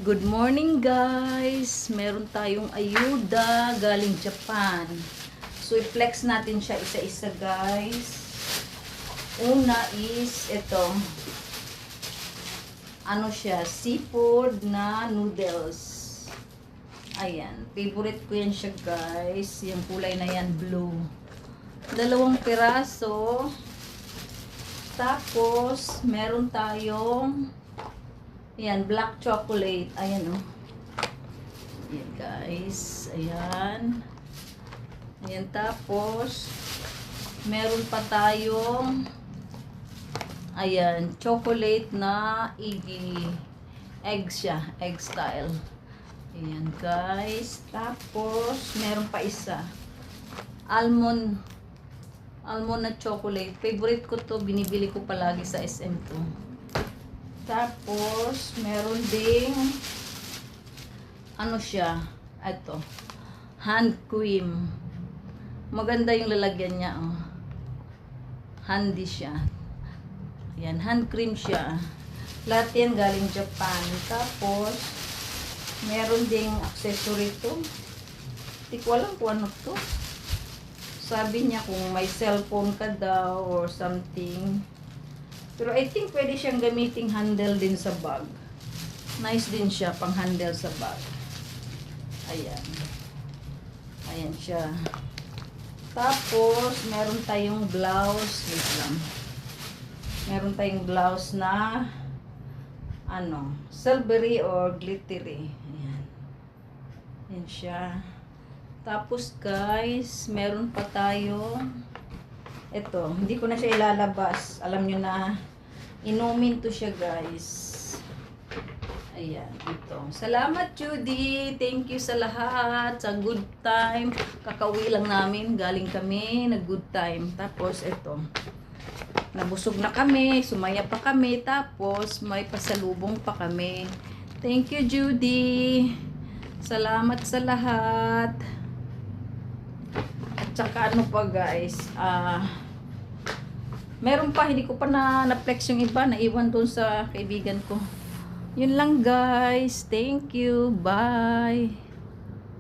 Good morning guys! Meron tayong ayuda galing Japan. So i-flex natin siya isa-isa guys. Una is ito. Ano siya? Seafood na noodles. Ayan. Favorite ko yan siya guys. Yung kulay na yan, blue. 2 piraso. Tapos, meron tayong ayan, black chocolate. Ayan, oh. Ayan, guys. Ayan. Ayan, tapos, meron pa tayong ayan, chocolate na egg siya. Egg style. Ayan, guys. Tapos, meron pa isa. Almond na chocolate. Favorite ko to. Binibili ko palagi sa SM to. Tapos, meron ding ano siya, ito, hand cream. Maganda yung lalagyan niya, oh. Handy siya. Ayan, hand cream siya. Lahat yan galing Japan. Tapos, meron ding accessory to. Hindi ko alam kung ano to. Sabi niya kung may cellphone ka daw or something. Pero I think pwede siyang gamiting handle din sa bag. Nice din siya pang handle sa bag. Ayan. Ayan siya. Tapos, meron tayong blouse. Wait lang. Meron tayong blouse na ano, silvery or glittery. Ayan. Ayan siya. Tapos guys, meron pa tayo ito, hindi ko na siya ilalabas. Alam nyo na, inumin to siya guys. Ayan, ito. Salamat Judy. Thank you sa lahat. Sa good time. Kakauwi lang namin. Galing kami. Nag-good time. Tapos ito. Nabusog na kami. Sumaya pa kami. Tapos may pasalubong pa kami. Thank you Judy. Salamat sa lahat. At saka ano pa guys, meron pa, hindi ko pa na-flex yung iba, naiwan doon sa kaibigan ko. Yun lang guys, thank you, bye.